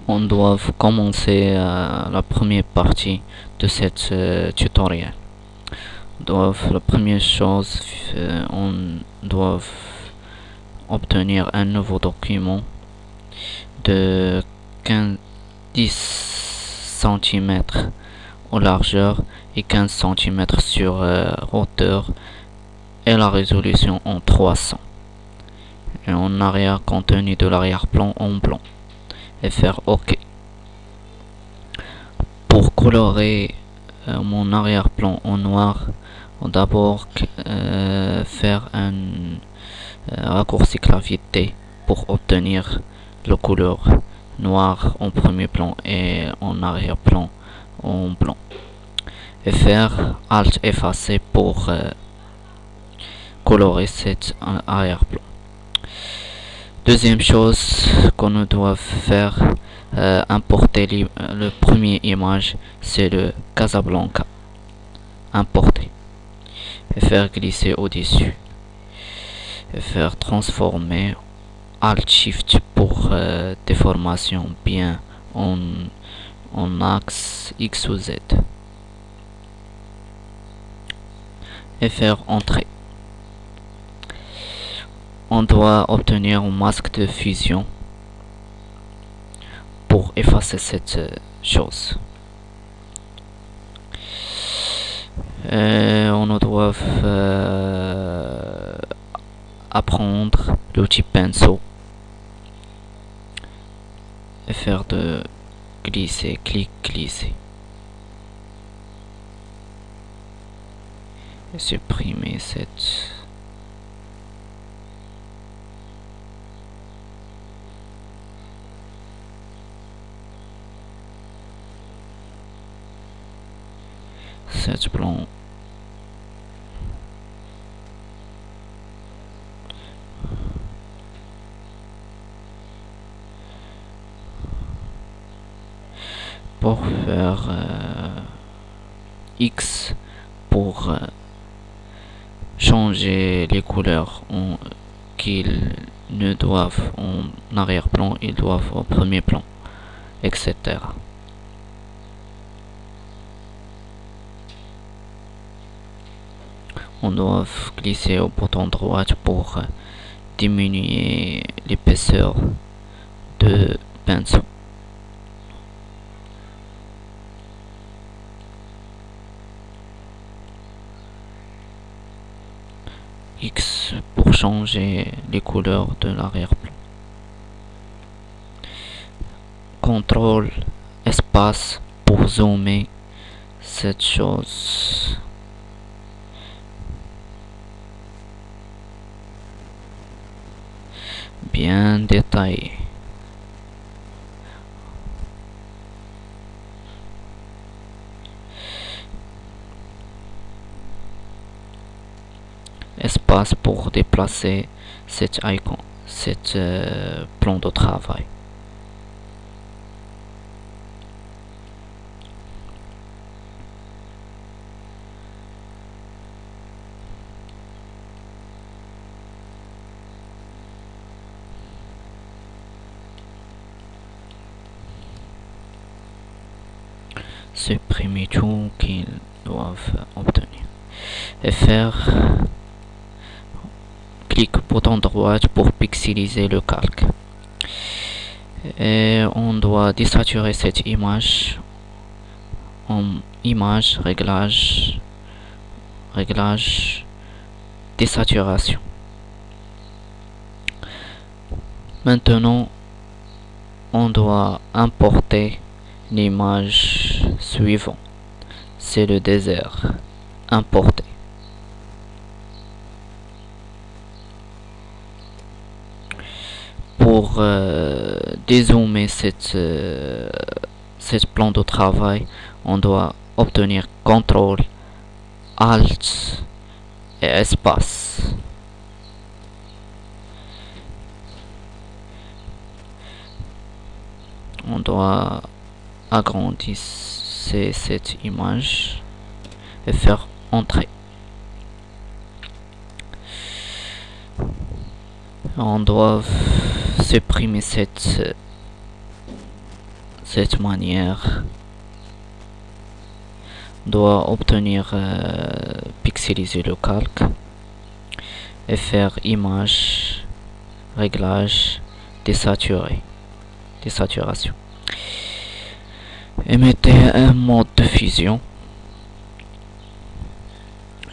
On doit commencer la première partie de cette tutoriel. La première chose, on doit obtenir un nouveau document de 10 cm en largeur et 15 cm sur hauteur et la résolution en 300. Et en arrière contenu de l'arrière-plan en blanc et faire OK. Pour colorer mon arrière-plan en noir, on va d'abord faire un raccourci clavier T pour obtenir la couleur noir en premier plan et en arrière-plan en blanc. Et faire Alt effacer pour colorer cet arrière-plan. Deuxième chose qu'on doit faire, importer le premier image, c'est le Casablanca. Importer. Et faire glisser au-dessus. Et faire transformer Alt Shift pour déformation bien en axe X ou Z. Et faire entrer. On doit obtenir un masque de fusion pour effacer cette chose. On doit apprendre l'outil pinceau et faire de glisser, clic, glisser. Et supprimer cette blanc. Pour faire X pour changer les couleurs qu'ils ne doivent en arrière-plan, ils doivent au premier plan, etc. On doit glisser au bouton droit pour diminuer l'épaisseur de pinceau. X pour changer les couleurs de l'arrière-plan. Contrôle espace pour zoomer cette chose. Bien détaillé. Espace pour déplacer cet icône, cet plan de travail. Supprimer tout qu'ils doivent obtenir et faire clic bouton droit pour pixeliser le calque. Et on doit désaturer cette image en image réglage désaturation. Maintenant on doit importer l'image suivante, c'est le désert. Importer. Pour dézoomer cette plan de travail, on doit obtenir CTRL, ALT et espace. On doit agrandir cette image et faire entrer. On doit supprimer cette cette manière, doit obtenir pixeliser le calque et faire image, réglage, désaturation. Et mettez un mode de fusion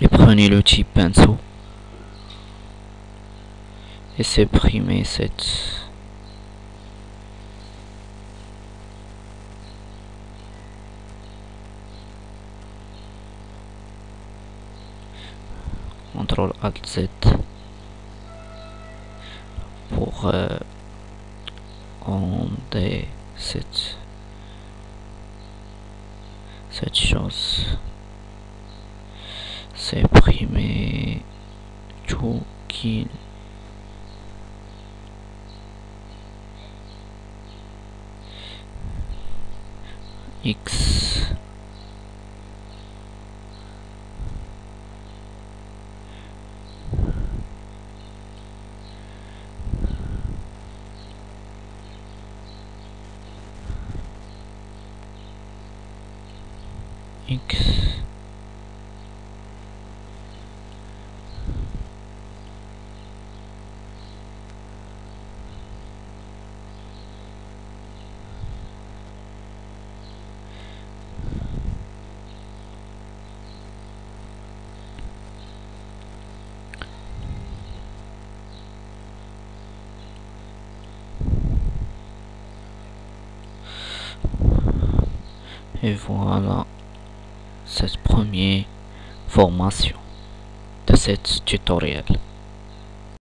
et prenez le petit pinceau et supprimez cette CTRL ALT Z pour enlever cette chose. Supprimer tout qui X et voilà cette première formation de cette tutoriel.